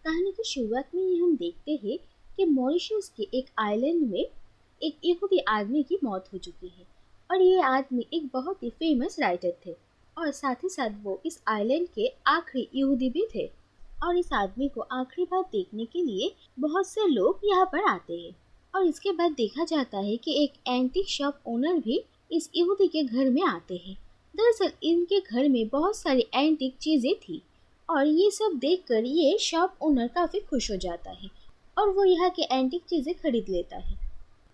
कहानी की शुरुआत में ही हम देखते हैं कि मॉरिशस के एक आइलैंड में एक यहूदी आदमी की मौत हो चुकी है। और ये आदमी एक बहुत ही फेमस राइटर थे और साथ ही साथ वो इस आइलैंड के आखिरी यहूदी भी थे। और इस आदमी को आखिरी बार देखने के लिए बहुत से लोग यहाँ पर आते हैं। और इसके बाद देखा जाता है कि एक एंटीक शॉप ओनर भी इस यहूदी के घर में आते हैं। दरअसल इनके घर में बहुत सारी एंटीक चीजें थी और ये सब देखकर ये शॉप ओनर काफी खुश हो जाता है और वो यहाँ के एंटीक चीजें खरीद लेता है।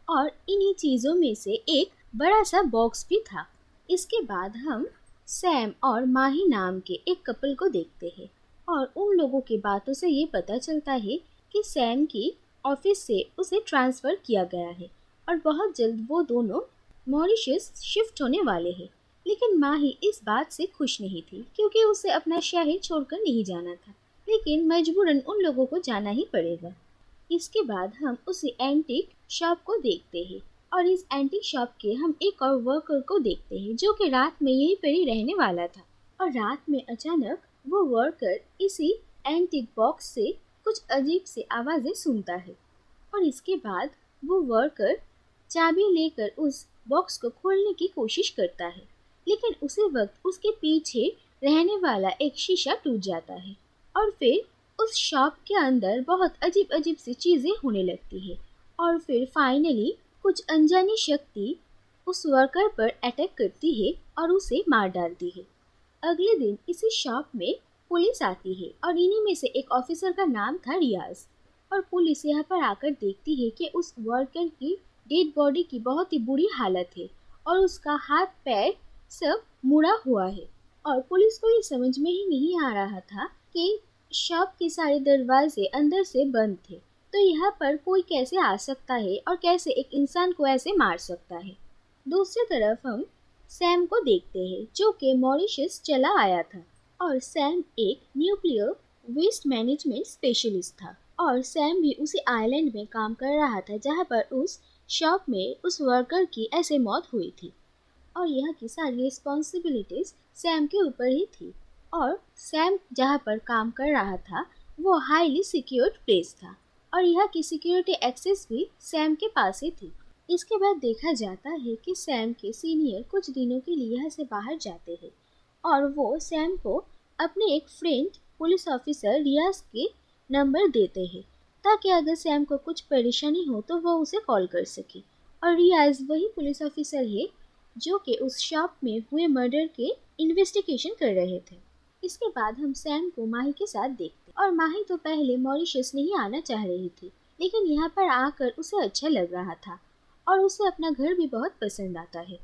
और इन्हीं चीजों में से एक बड़ा सा बॉक्स भी था। इसके बाद हम सैम और माही नाम के एक कपल को देखते हैं और उन लोगों की बातों से ये पता चलता है कि सैम की ऑफिस से उसे ट्रांसफर किया गया है और बहुत जल्द वो दोनों मॉरिशस शिफ्ट होने वाले हैं। लेकिन माही इस बात से खुश नहीं थी क्योंकि उसे अपना शहर छोड़कर नहीं जाना था, लेकिन मजबूरन उन लोगों को जाना ही पड़ेगा। इसके बाद हम उसी एंटीक शॉप को देखते हैं और इस एंटीक शॉप के हम एक और वर्कर को देखते हैं जो कि रात में यहीं पर ही रहने वाला था। और रात में अचानक वो वर्कर इसी एंटीक बॉक्स से कुछ अजीब सी आवाजें सुनता है और इसके बाद वो वर्कर चाबी लेकर उस बॉक्स को खोलने की कोशिश करता है, लेकिन उसी वक्त उसके पीछे रहने वाला एक शीशा टूट जाता है और फिर उस शॉप के अंदर बहुत अजीब अजीब सी चीजें होने लगती है। और फिर फाइनली कुछ अनजानी शक्ति उस वर्कर पर अटैक करती है और उसे मार डालती है। अगले दिन इसी शॉप में पुलिस आती है और इन्हीं में से एक ऑफिसर का नाम था रियाज। और पुलिस यहाँ पर आकर देखती है कि उस वर्कर की डेड बॉडी की बहुत ही बुरी हालत है और उसका हाथ पैर सब मुड़ा हुआ है। और पुलिस को ये समझ में ही नहीं आ रहा था कि शॉप के सारे दरवाजे अंदर से बंद थे, तो यहाँ पर कोई कैसे आ सकता है और कैसे एक इंसान को ऐसे मार सकता है। दूसरी तरफ हम सैम को देखते हैं जो कि मॉरिशस चला आया था और सैम एक न्यूक्लियर वेस्ट मैनेजमेंट स्पेशलिस्ट था और सैम भी उसी आइलैंड में काम कर रहा था जहाँ पर उस शॉप में उस वर्कर की ऐसे मौत हुई थी और यहाँ की सारी रिस्पॉन्सिबिलिटीज सैम के ऊपर ही थी। और सैम जहाँ पर काम कर रहा था वो हाईली सिक्योर्ड प्लेस था और यहाँ की सिक्योरिटी एक्सेस भी सैम के पास ही थी। इसके बाद देखा जाता है कि सैम के सीनियर कुछ दिनों के लिए यहाँ से बाहर जाते हैं और वो सैम को अपने एक फ्रेंड पुलिस ऑफिसर रियाज के नंबर देते हैं ताकि अगर सैम को कुछ परेशानी हो तो वो उसे कॉल कर सके। और रियाज वही पुलिस ऑफिसर है जो कि उस शॉप में हुए मर्डर के इन्वेस्टिगेशन कर रहे थे। इसके बाद हम सैम को माही के साथ देखते और माही तो पहले मॉरिशस नहीं आना चाह रही थी, लेकिन यहाँ पर आकर उसे अच्छा लग रहा था और उसे अपना घर भी बहुत पसंद आता है।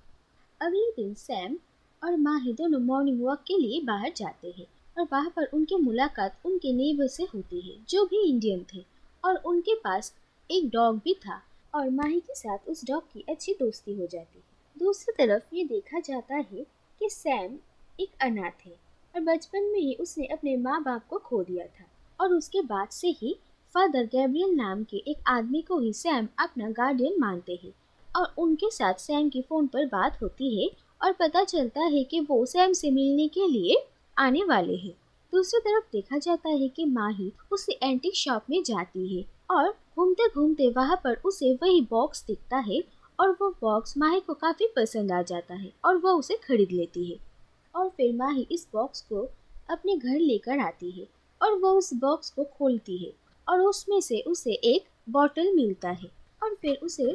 अगले दिन सैम और माही दोनों मॉर्निंग वॉक के लिए बाहर जाते हैं और वहाँ पर उनकी मुलाकात उनके नेबर से होती है जो भी इंडियन थे और उनके पास एक डॉग भी था और माही के साथ उस डॉग की अच्छी दोस्ती हो जाती है। दूसरी तरफ ये देखा जाता है कि सैम एक अनाथ है और बचपन में ही उसने अपने माँ बाप को खो दिया था और उसके बाद से ही फादर गैब्रियल नाम के एक आदमी को ही सैम अपना गार्डियन मानते हैं और उनके साथ सैम की फ़ोन पर बात होती है और पता चलता है कि वो सैम से मिलने के लिए आने वाले हैं। दूसरी तरफ देखा जाता है कि माही उसी एंटीक शॉप में जाती है और घूमते घूमते वहाँ पर उसे वही बॉक्स दिखता है और वो बॉक्स माही को काफ़ी पसंद आ जाता है और वो उसे खरीद लेती है। और फिर माही इस बॉक्स को अपने घर लेकर आती है और वो उस बॉक्स को खोलती है और उसमें से उसे एक बॉटल मिलता है और फिर उसे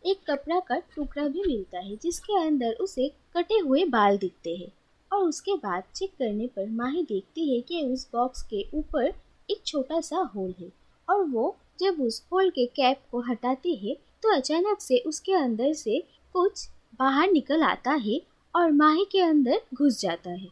एक कपड़ा का टुकड़ा भी मिलता है जिसके अंदर उसे कटे हुए बाल दिखते हैं। और उसके बाद चेक करने पर माही देखती है कि उस बॉक्स के ऊपर एक छोटा सा होल है और वो जब उस होल के कैप को हटाती है तो अचानक से उसके अंदर से कुछ बाहर निकल आता है और माही के अंदर घुस जाता है।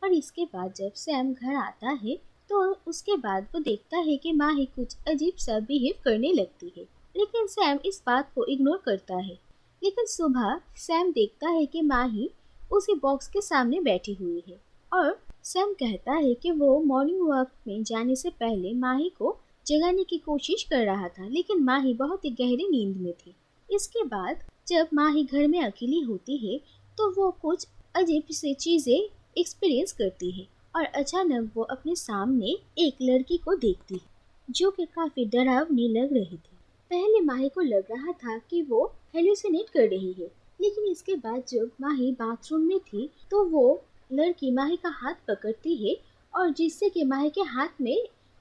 और इसके बाद जब सैम घर आता है तो उसके बाद वो देखता है कि माही कुछ अजीब सा बिहेव करने लगती है, लेकिन सैम इस बात को इग्नोर करता है। लेकिन सुबह सैम देखता है कि माही उसी बॉक्स के सामने बैठी हुई है और सैम कहता है कि वो मॉर्निंग वॉक में जाने से पहले माही को जगाने की कोशिश कर रहा था, लेकिन माही बहुत ही गहरी नींद में थी। इसके बाद जब माही घर में अकेली होती है तो वो कुछ अजीब सी चीज़ें एक्सपीरियंस करती है और अचानक वो अपने सामने एक लड़की को देखती है जो कि काफी डरावनी लग रही थी। पहले माही को लग रहा था कि वो हेलुसिनेट कर रही है, लेकिन इसके बाद जब माही बाथरूम में थी तो वो लड़की माही का हाथ पकड़ती है और जिससे कि माही के हाथ में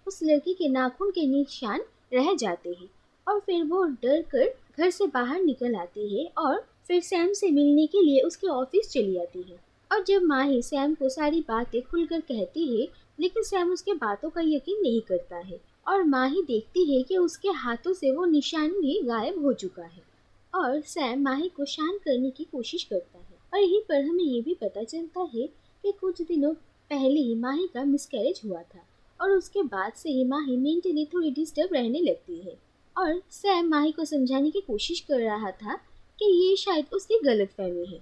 उस लड़की के नाखून के निशान रह जाते हैं और फिर वो डर कर घर से बाहर निकल आती है और फिर सैम से मिलने के लिए उसके ऑफिस चली आती है। और जब माही सैम को सारी बातें खुलकर कहती है, लेकिन सैम उसके बातों का यकीन नहीं करता है और माही देखती है कि उसके हाथों से वो निशान भी गायब हो चुका है। और सैम माही को शांत करने की कोशिश करता है और यहीं पर हमें ये भी पता चलता है कि कुछ दिनों पहले ही माही का मिसकैरेज हुआ था और उसके बाद से ही माही मेंटली थोड़ी डिस्टर्ब रहने लगती है। और सैम माही को समझाने की कोशिश कर रहा था कि ये शायद उसकी गलतफहमी है।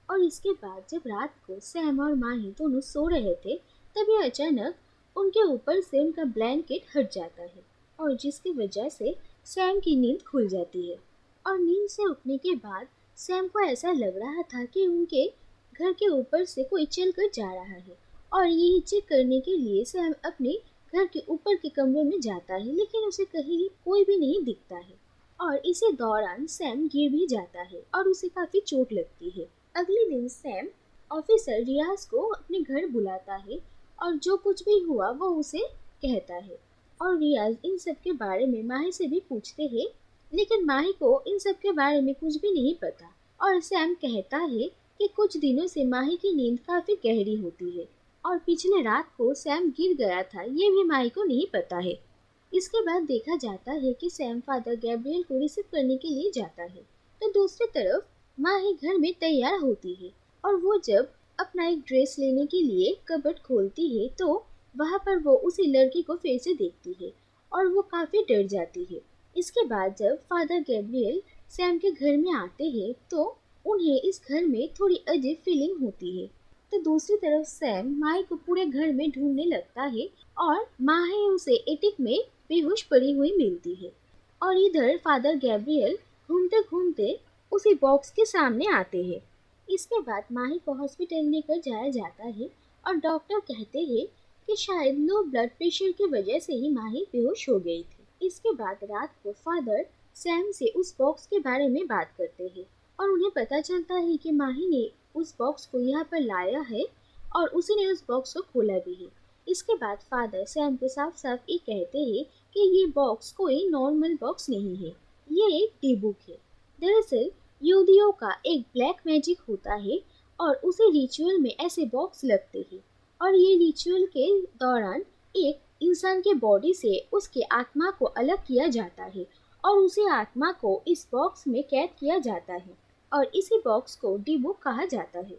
और इसके बाद जब रात को सैम और माही दोनों सो रहे थे, तभी अचानक उनके ऊपर से उनका ब्लैंकेट हट जाता है और जिसकी वजह से सैम की नींद खुल जाती है। और नींद से उठने के बाद सैम को ऐसा लग रहा था कि उनके घर के ऊपर से कोई चल कर जा रहा है और यही चेक करने के लिए सैम अपने घर के ऊपर के कमरे में जाता है, लेकिन उसे कहीं कोई भी नहीं दिखता है। और इसी दौरान सैम गिर भी जाता है और उसे काफी चोट लगती है। अगले दिन सैम ऑफिसर रियाज को अपने घर बुलाता है और जो कुछ भी हुआ वो उसे कहता है। और रियाज इन सब के बारे में माही से भी पूछते हैं, लेकिन माही को इन सब के बारे में कुछ भी नहीं पता। और सैम कहता है कि कुछ दिनों से माही की नींद काफी गहरी होती है और पिछले रात को सैम गिर गया था ये भी माही को नहीं पता है। इसके बाद देखा जाता है कि सैम फादर गैब्रियल को रिसीव करने के लिए जाता है, तो दूसरी तरफ माही घर में तैयार होती है और वो जब अपना एक ड्रेस लेने के लिए कबर्ड खोलती है तो वहाँ पर वो उसी लड़की को फिर से देखती है और वो काफी डर जाती है। इसके बाद जब फादर गैब्रियल सैम के घर में आते हैं तो उन्हें इस घर में थोड़ी अजीब फीलिंग होती है। तो दूसरी तरफ सैम माही को पूरे घर में ढूंढने लगता है और माही उसे एटिक में बेहोश पड़ी हुई मिलती है। और इधर फादर गैब्रियल घूमते घूमते उसी बॉक्स के सामने आते हैं। इसके बाद माही को हॉस्पिटल लेकर जाया जाता है और डॉक्टर कहते हैं कि शायद लो ब्लड प्रेशर की वजह से ही माही बेहोश हो गई थी। इसके बाद रात को फादर सैम से उस बॉक्स के बारे में बात करते हैं और उन्हें पता चलता है कि माही ने उस बॉक्स को यहाँ पर लाया है और उसी ने उस बॉक्स को खोला भी है। इसके बाद फादर सैम को साफ साफ ये कहते हैं कि ये बॉक्स कोई नॉर्मल बॉक्स नहीं है, ये एक डी बुक है। दरअसल यहूदियों का एक ब्लैक मैजिक होता है और उसी रिचुअल में ऐसे बॉक्स लगते हैं और ये रिचुअल के दौरान एक इंसान के बॉडी से उसके आत्मा को अलग किया जाता है और उसी आत्मा को इस बॉक्स में कैद किया जाता है और इसी बॉक्स को डी बुक कहा जाता है।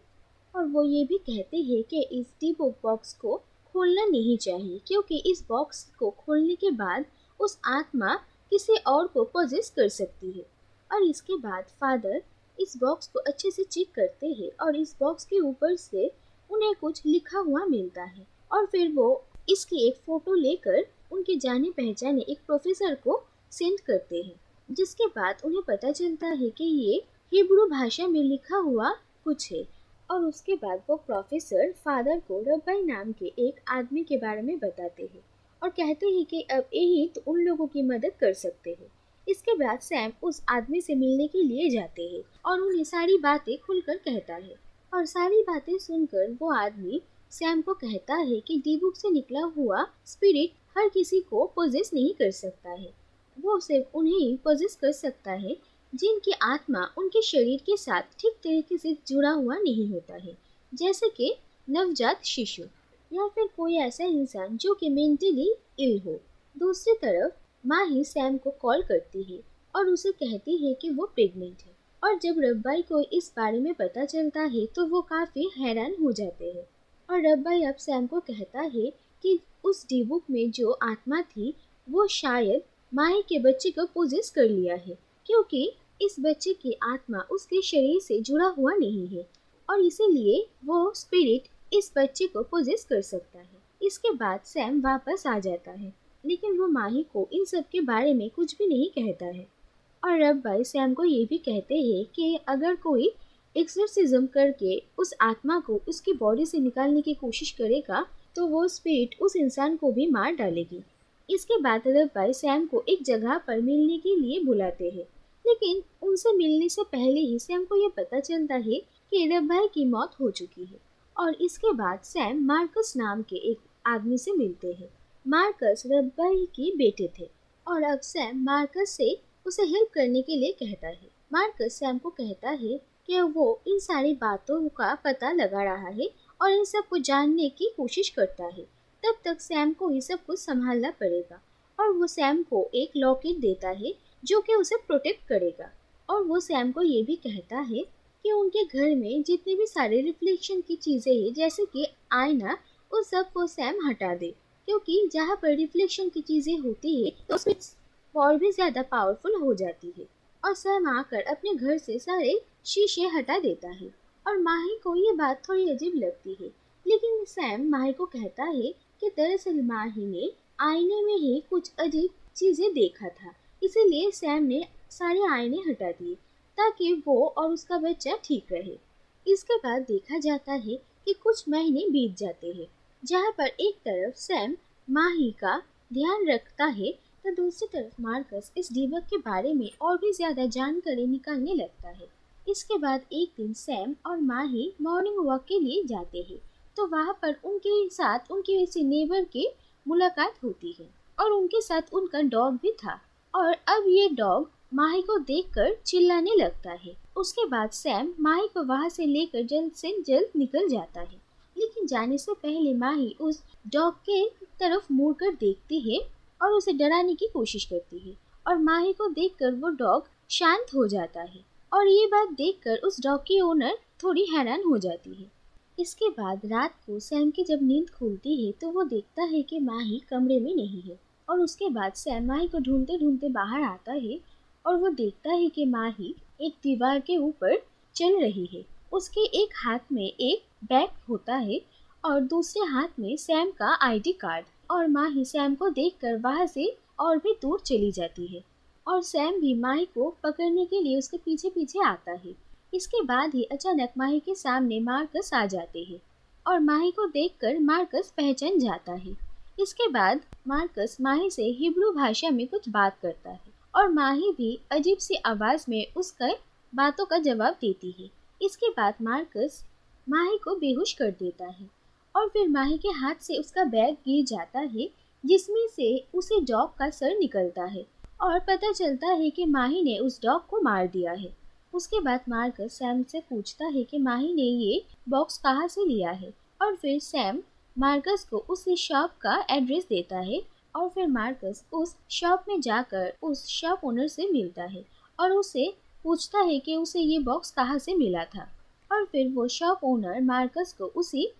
और वो ये भी कहते हैं कि इस डी बुक बॉक्स को खोलना नहीं चाहिए क्योंकि इस बॉक्स को खोलने के बाद उस आत्मा किसी और को पोजेस कर सकती है। और इसके बाद फादर इस बॉक्स को अच्छे से चेक करते हैं और इस बॉक्स के ऊपर से उन्हें कुछ लिखा हुआ मिलता है और फिर वो इसकी एक फोटो लेकर उनके जाने पहचाने एक प्रोफेसर को सेंड करते हैं, जिसके बाद उन्हें पता चलता है कि ये हिब्रू भाषा में लिखा हुआ कुछ है। और उसके बाद वो प्रोफेसर फादर को रब्बाई नाम के एक आदमी के बारे में बताते हैं और कहते हैं कि अब यही तो उन लोगों की मदद कर सकते हैं। इसके बाद सैम उस आदमी से मिलने के लिए जाते हैं और उन्हें सारी बातें खुलकर कहता है और सारी बातें सुनकर वो आदमी सैम को कहता है कि डी बुक से निकला हुआ स्पिरिट हर किसी को पोजेस नहीं कर सकता है, वो सिर्फ उन्हें ही पोजेस कर सकता है जिनकी आत्मा उनके शरीर के साथ ठीक तरीके से जुड़ा हुआ नहीं होता है, जैसे कि नवजात शिशु या फिर कोई ऐसा इंसान जो कि मेंटली इल हो। दूसरी तरफ माही सैम को कॉल करती है और उसे कहती है कि वो प्रेग्नेंट है और जब रब्बाई को इस बारे में पता चलता है तो वो काफ़ी हैरान हो जाते हैं। और रब्बाई अब सैम को कहता है कि उस डी बुक में जो आत्मा थी वो शायद माही के बच्चे को पोजेस कर लिया है क्योंकि इस बच्चे की आत्मा उसके शरीर से जुड़ा हुआ नहीं है और इसीलिए वो स्पिरिट इस बच्चे को पोजेस कर सकता है। इसके बाद सैम वापस आ जाता है, लेकिन वो माही को इन सब के बारे में कुछ भी नहीं कहता है। और रब्बाई सैम को ये भी कहते हैं कि अगर कोई एक्सोर्सिज्म करके उस आत्मा को उसकी बॉडी से निकालने की कोशिश करेगा तो वो स्पिरिट उस इंसान को भी मार डालेगी। इसके बाद रब भाई सैम को एक जगह पर मिलने के लिए बुलाते हैं, लेकिन उनसे मिलने से पहले ही सैम को ये पता चलता है कि रब भाई की मौत हो चुकी है। और इसके बाद सैम मार्कस नाम के एक आदमी से मिलते हैं। मार्कस रब भाई के बेटे थे और अब सैम मार्कस से उसे हेल्प करने के लिए कहता है। मार्कस सैम को कहता है कि वो इन सारी बातों का पता लगा रहा है और इन सब को जानने की कोशिश करता है। तब तक सैम को ये सब कुछ संभालना पड़ेगा और वो सैम को एक लॉकेट देता है जो कि उसे प्रोटेक्ट करेगा। और वो सैम को ये भी कहता है कि उनके घर में जितने भी सारे रिफ्लेक्शन की चीज़ें हैं जैसे कि आईना, उस सब को सैम हटा दे, क्योंकि जहाँ पर रिफ्लेक्शन की चीज़ें होती है तो उसमें और भी ज़्यादा पावरफुल हो जाती है। और सैम आकर अपने घर से सारे शीशे हटा देता है और माही को ये बात थोड़ी अजीब लगती है, लेकिन सैम माही को कहता है कि दरअसल माही ने आईने में ही कुछ अजीब चीज़ें देखा था, इसीलिए सैम ने सारे आईने हटा दिए ताकि वो और उसका बच्चा ठीक रहे। इसके बाद देखा जाता है कि कुछ महीने बीत जाते हैं, जहाँ पर एक तरफ सैम माही का ध्यान रखता है तो दूसरी तरफ मार्कस इस डीबक के बारे में और भी ज्यादा जानकारी निकालने लगता है। इसके बाद एक दिन सैम और माही मॉर्निंग वॉक के लिए जाते हैं, तो वहाँ पर उनके साथ उनके किसी नेबर की मुलाकात होती है और उनके साथ उनका डॉग भी था। और अब ये डॉग माही को देखकर चिल्लाने लगता है। उसके बाद सैम माही को वहाँ से लेकर जल्द से जल्द निकल जाता है, लेकिन जाने से पहले माही उस डॉग के तरफ मुड़कर देखती है और उसे डराने की कोशिश करती है और माही को देखकर वो डॉग शांत हो जाता है। और ये बात देखकर उस डॉग की ओनर थोड़ी हैरान हो जाती है। इसके बाद रात को सैम की जब नींद खुलती है तो वो देखता है कि माही कमरे में नहीं है और उसके बाद सैम माही को ढूंढते ढूंढते बाहर आता है और वो देखता है कि माही एक दीवार के ऊपर चल रही है। उसके एक हाथ में एक बैग होता है और दूसरे हाथ में सैम का आईडी कार्ड। और माही सैम को देखकर वहाँ से और भी दूर चली जाती है और सैम भी माही को पकड़ने के लिए उसके पीछे पीछे आता है। इसके बाद ही अचानक माही के सामने मार्कस आ जाते हैं और माही को देखकर मार्कस पहचान जाता है। इसके बाद मार्कस माही से हिब्रू भाषा में कुछ बात करता है और माही भी अजीब सी आवाज़ में उसका बातों का जवाब देती है। इसके बाद मार्कस माही को बेहोश कर देता है और फिर माही के हाथ से उसका बैग गिर जाता है जिसमें से उसे डॉग का सर निकलता है और पता चलता है कि माही ने उस डॉग को मार दिया है। उसके बाद मार्कस सैम से पूछता है कि माही ने ये बॉक्स कहाँ से लिया है और फिर सैम मार्कस को उस शॉप का एड्रेस देता है और फिर मार्कस उस शॉप में जाकर उस शॉप ओनर से मिलता है और उसे पूछता है कि उसे ये बॉक्स कहाँ से मिला था। और फिर वो शॉप ओनर मार्कस को उसी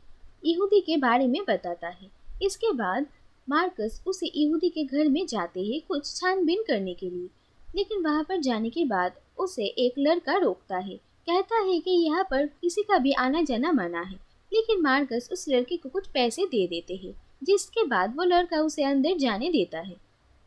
यहूदी के बारे में बताता है। इसके बाद मार्कस उसी यहूदी के घर में जाते हैं कुछ छानबीन करने के लिए, लेकिन वहाँ पर जाने के बाद उसे एक लड़का रोकता है, कहता है कि यहाँ पर किसी का भी आना जाना मना है। लेकिन मार्कस उस लड़के को कुछ पैसे दे देते हैं, जिसके बाद वो लड़का उसे अंदर जाने देता है।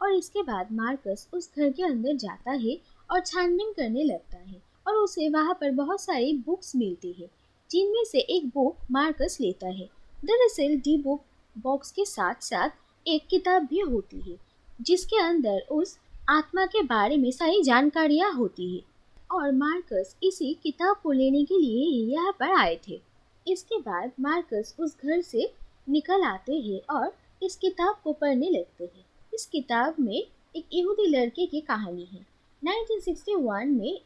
और इसके बाद मार्कस उस घर के अंदर जाता है और छानबीन करने लगता है और उसे वहाँ पर बहुत सारी बुक्स मिलती है, जिनमें से एक बुक मार्कस लेता है। दरअसल डी बुक बॉक्स के साथ साथ एक किताब भी होती है जिसके अंदर उस आत्मा के बारे में सारी जानकारियाँ होती है और मार्कस इसी किताब को लेने के लिए ही यहाँ पर आए थे। इसके बाद मार्कस उस घर से निकल आते हैं और इस किताब को पढ़ने लगते हैं। इस किताब में एक यहूदी लड़के की कहानी है। 1961 में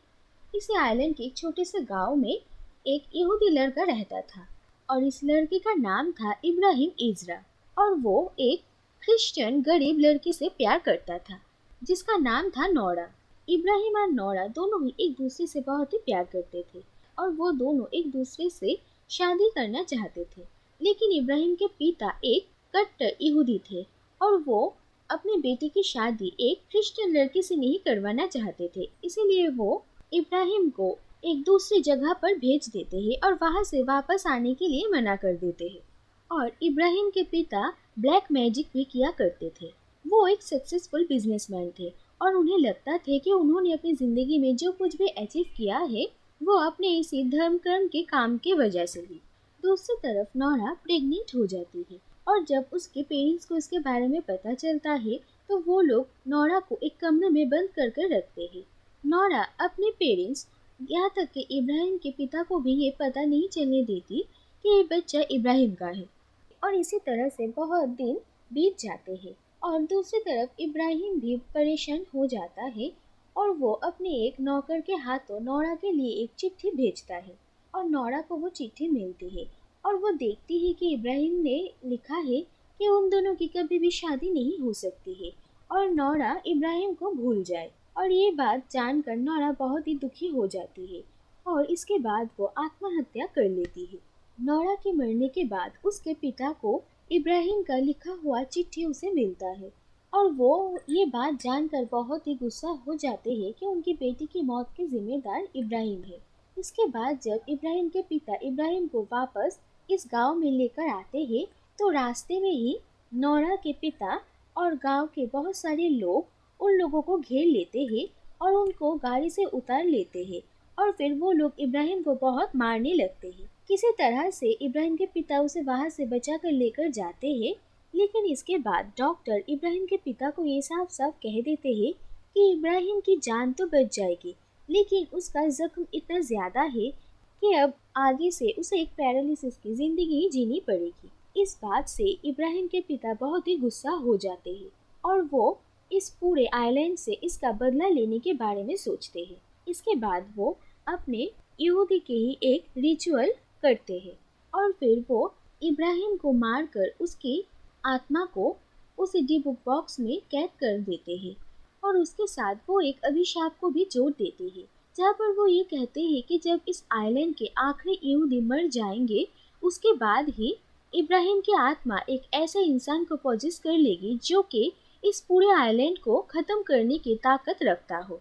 इसी आइलैंड के एक छोटे से गांव में एक यहूदी लड़का रहता था और इस लड़के का नाम था इब्राहिम इजरा और वो एक क्रिश्चियन गरीब लड़की से प्यार करता था जिसका नाम था नोरा। इब्राहिम और नोरा दोनों ही एक दूसरे से बहुत ही प्यार करते थे और वो दोनों एक दूसरे से शादी करना चाहते थे, लेकिन इब्राहिम के पिता एक कट्टर यहूदी थे और वो अपने बेटे की शादी एक क्रिश्चियन लड़की से नहीं करवाना चाहते थे। इसीलिए वो इब्राहिम को एक दूसरी जगह पर भेज देते हैं और वहाँ से वापस आने के लिए मना कर देते हैं। और इब्राहिम के पिता ब्लैक मैजिक भी किया करते थे। वो एक सक्सेसफुल बिजनेसमैन थे और उन्हें लगता था कि उन्होंने अपनी ज़िंदगी में जो कुछ भी अचीव किया है वो अपने इसी धर्म कर्म के काम की वजह से ही। दूसरी तरफ नोरा प्रेग्नेंट हो जाती है और जब उसके पेरेंट्स को इसके बारे में पता चलता है तो वो लोग नोरा को एक कमरे में बंद कर कर रखते हैं। नोरा अपने पेरेंट्स, यहाँ तक कि इब्राहिम के पिता को भी ये पता नहीं चलने देती कि ये बच्चा इब्राहिम का है। और इसी तरह से बहुत दिन बीत जाते हैं और दूसरी तरफ इब्राहिम भी परेशान हो जाता है और वो अपने एक नौकर के हाथों नोरा के लिए एक चिट्ठी भेजता है और नोरा को वो चिट्ठी मिलती है और वो देखती है कि इब्राहिम ने लिखा है कि उन दोनों की कभी भी शादी नहीं हो सकती है और नोरा इब्राहिम को भूल जाए। और ये बात जानकर नोरा बहुत ही दुखी हो जाती है और इसके बाद वो आत्महत्या कर लेती है। नोरा के मरने के बाद उसके पिता को इब्राहिम का लिखा हुआ चिट्ठी उसे मिलता है और वो ये बात जानकर बहुत ही गुस्सा हो जाते हैं कि उनकी बेटी की मौत के जिम्मेदार इब्राहिम है। इसके बाद जब इब्राहिम के पिता इब्राहिम को वापस इस गांव में लेकर आते हैं तो रास्ते में ही नोरा के पिता और गांव के बहुत सारे लोग उन लोगों को घेर लेते हैं और उनको गाड़ी से उतार लेते हैं और फिर वो लोग इब्राहिम को बहुत मारने लगते हैं। किसी तरह से इब्राहिम के पिता उसे वहां से बचा कर लेकर जाते हैं, लेकिन इसके बाद डॉक्टर इब्राहिम के पिता को ये साफ साफ कह देते हैं कि इब्राहिम की जान तो बच जाएगी, लेकिन उसका जख्म इतना ज़्यादा है कि अब आगे से उसे एक पैरालिसिस की ज़िंदगी जीनी पड़ेगी। इस बात से इब्राहिम के पिता बहुत ही गुस्सा हो जाते हैं और वो इस पूरे आइलैंड से इसका बदला लेने के बारे में सोचते हैं। इसके बाद वो अपने यहूदी के ही एक रिचुअल करते हैं और फिर वो इब्राहिम को मारकर उसकी आत्मा को उस डिबुक बॉक्स में कैद कर देते हैं और उसके साथ वो एक अभिशाप को भी जोड़ देते हैं, जहाँ पर वो ये कहते हैं कि जब इस आइलैंड के आखिरी यहूदी मर जाएंगे उसके बाद ही इब्राहिम की आत्मा एक ऐसे इंसान को पॉजेस कर लेगी जो कि इस पूरे आइलैंड को ख़त्म करने की ताकत रखता हो।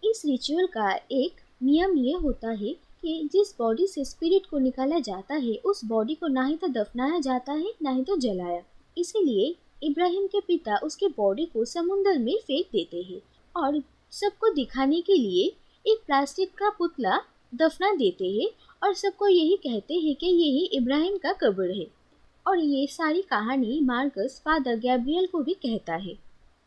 इस रिचुअल का एक नियम ये होता है कि जिस बॉडी से स्पिरिट को निकाला जाता है उस बॉडी को ना ही तो दफनाया जाता है ना ही तो जलाया। इसीलिए इब्राहिम के पिता उसके बॉडी को समुंदर में फेंक देते हैं और सबको दिखाने के लिए एक प्लास्टिक का पुतला दफना देते हैं और सबको यही कहते हैं कि यही इब्राहिम का कब्र है। और ये सारी कहानी मार्कस फादर गैब्रियल को भी कहता है।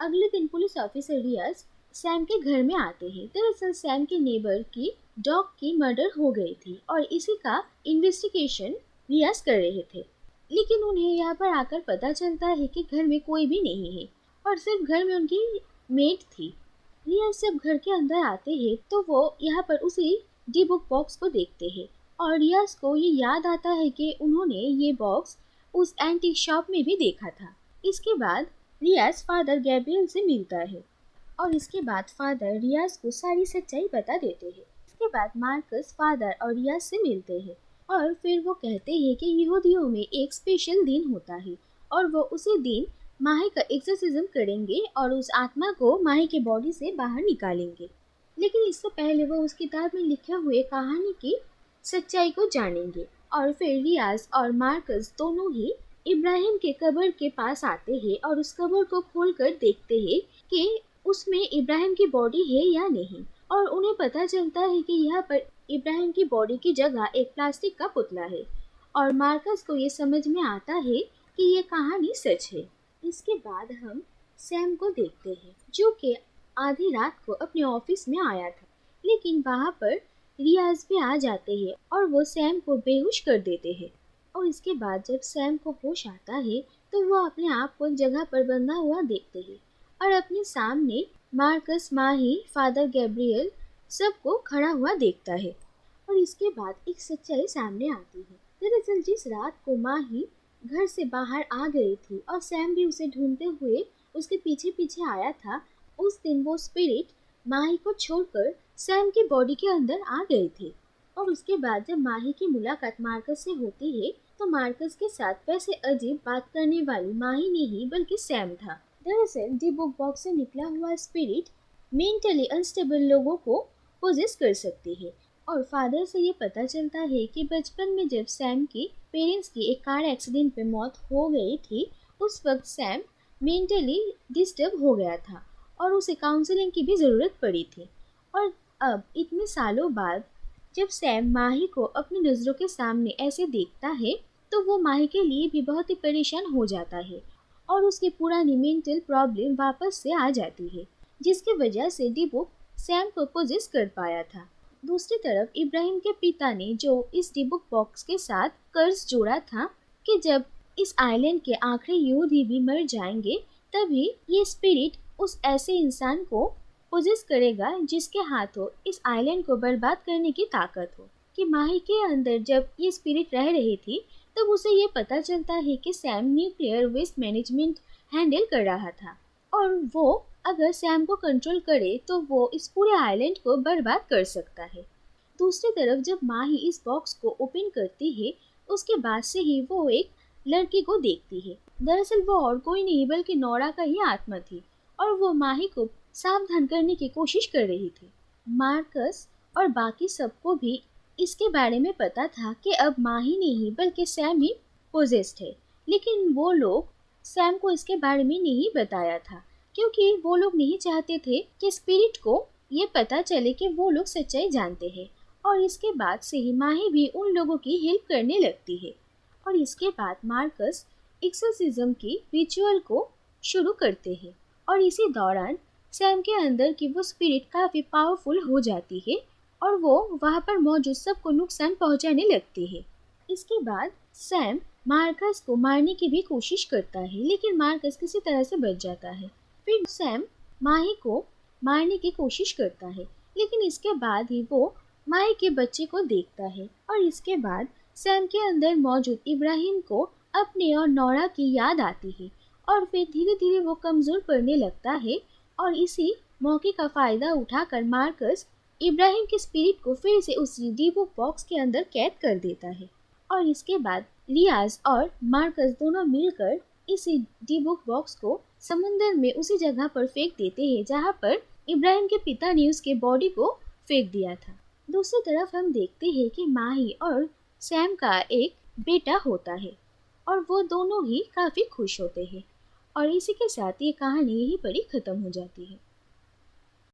अगले दिन पुलिस ऑफिसर रियाज सैम के घर में आते हैं। दरअसल सैम के नेबर की डॉग की मर्डर हो गई थी और इसी का इन्वेस्टिगेशन रियाज कर रहे थे, लेकिन उन्हें यहाँ पर आकर पता चलता है कि घर में कोई भी नहीं है और सिर्फ घर में उनकी मेट थी। रियाज जब घर के अंदर आते हैं तो वो यहाँ पर उसी डी बुक बॉक्स को देखते हैं और रियाज को ये याद आता है कि उन्होंने ये बॉक्स उस एंटीक शॉप में भी देखा था। इसके बाद रियाज फादर गैब्रियल से मिलता है और इसके बाद फादर रियाज को सारी सच्चाई बता देते हैं। इसके बाद मार्कस फादर और रियाज से मिलते हैं और फिर वो कहते हैं कि यहूदियों में एक स्पेशल दिन होता है और वो उसी दिन माही का एक्सोर्सिज्म करेंगे और उस आत्मा को माही के बॉडी से बाहर निकालेंगे। लेकिन इससे पहले वो उस किताब में लिखे हुए कहानी की सच्चाई को जानेंगे और फिर रियाज और मार्कस दोनों ही इब्राहिम के कब्र के पास आते हैं और उस कब्र को खोलकर देखते हैं कि उसमें इब्राहिम की बॉडी है या नहीं और उन्हें पता चलता है कि यहाँ पर इब्राहिम की बॉडी की जगह एक प्लास्टिक का पुतला है और मार्कस को ये समझ में आता है कि ये कहानी सच है। इसके बाद हम सैम को देखते हैं जो कि आधी रात को अपने ऑफिस में आया था, लेकिन वहाँ पर रियाज भी आ जाते हैं और वो सैम को बेहोश कर देते हैं। और इसके बाद जब सैम को होश आता है तो वो अपने आप को जगह पर बंधा हुआ देखते हैं और अपने सामने मार्कस, माही, फादर गैब्रियल सबको खड़ा हुआ देखता है। और इसके बाद एक सच्चाई सामने आती है। दरअसल जिस रात को माही घर से बाहर आ गई थी और सैम भी उसे ढूंढते हुए उसके पीछे पीछे आया था, उस दिन वो स्पिरिट माही को छोड़कर सैम की बॉडी के अंदर आ गई थी। और उसके बाद जब माही की मुलाकात मार्कस से होती है तो मार्कस के साथ वैसे अजीब बात करने वाली माही नहीं बल्कि सैम था। दरअसल दी बुक बॉक्स से निकला हुआ स्पिरिट मेंटली अनस्टेबल लोगों को पोजेस कर सकती है और फादर से ये पता चलता है कि बचपन में जब सैम की पेरेंट्स की एक कार एक्सीडेंट में मौत हो गई थी उस वक्त सैम मेंटली डिस्टर्ब हो गया था और उसे काउंसलिंग की भी ज़रूरत पड़ी थी। और अब इतने सालों बाद जब सैम माही को अपनी नज़रों के सामने ऐसे देखता है तो वो माही के लिए भी बहुत ही परेशान हो जाता है और उसकी पुरानी मेंटल प्रॉब्लम वापस से आ जाती है, जिसकी वजह से डिबुक सैम को पोजेस कर पाया था। दूसरी तरफ इब्राहिम के पिता ने जो इस डिबुक बॉक्स के साथ कर्ज जोड़ा था कि जब इस आइलैंड के आखिरी योद्धा भी मर जाएंगे तभी ये स्पिरिट उस ऐसे इंसान को पोजेस करेगा जिसके हाथों इस आइलैंड को बर्बाद करने की ताकत हो। कि माही के अंदर जब ये स्पिरिट रह रही थी तब उसे ये पता चलता है कि Sam nuclear waste management handle कर रहा था और वो अगर सैम को कंट्रोल करे तो वो इस पूरे आइलैंड को बर्बाद कर सकता है। दूसरी तरफ जब माही इस बॉक्स को ओपन करती है उसके बाद से ही वो एक लड़की को देखती है। दरअसल वो और कोई नहीं बल्कि नोरा का ही आत्मा थी और वो माही को सावधान करने की कोशिश कर रही थी। मार्कस और बाकी सबको भी इसके बारे में पता था कि अब माही नहीं बल्कि सैम ही पोजेस्ड है, लेकिन वो लोग सैम को इसके बारे में नहीं बताया था क्योंकि वो लोग नहीं चाहते थे कि स्पिरिट को ये पता चले कि वो लोग सच्चाई जानते हैं। और इसके बाद से ही माही भी उन लोगों की हेल्प करने लगती है और इसके बाद मार्कस एक्सोर्सिज्म की रिचुअल को शुरू करते हैं और इसी दौरान सैम के अंदर की वो स्पिरिट काफ़ी पावरफुल हो जाती है और वो वहाँ पर मौजूद सबको नुकसान पहुँचाने लगती है। इसके बाद सैम मार्कस को मारने की भी कोशिश करता है लेकिन मार्कस किसी तरह से बच जाता है। फिर सैम माही को मारने की कोशिश करता है लेकिन इसके बाद ही वो माही के बच्चे को देखता है और इसके बाद सैम के अंदर मौजूद इब्राहिम को अपने और नोरा की याद आती है और फिर धीरे धीरे वो कमज़ोर पड़ने लगता है और इसी मौके का फ़ायदा उठाकर मार्कस इब्राहिम के स्पिरिट को फिर से उस डिबुक बॉक्स के अंदर कैद कर देता है और इसके बाद रियाज और मार्कस दोनों मिलकर इस डिबुक बॉक्स को समुंदर में उसी जगह पर फेंक देते हैं जहाँ पर इब्राहिम के पिता ने उसके बॉडी को फेंक दिया था। दूसरी तरफ हम देखते हैं कि माही और सैम का एक बेटा होता है और वो दोनों ही काफ़ी खुश होते हैं और इसी के साथ ये कहानी यहीं पर ही ख़त्म हो जाती है।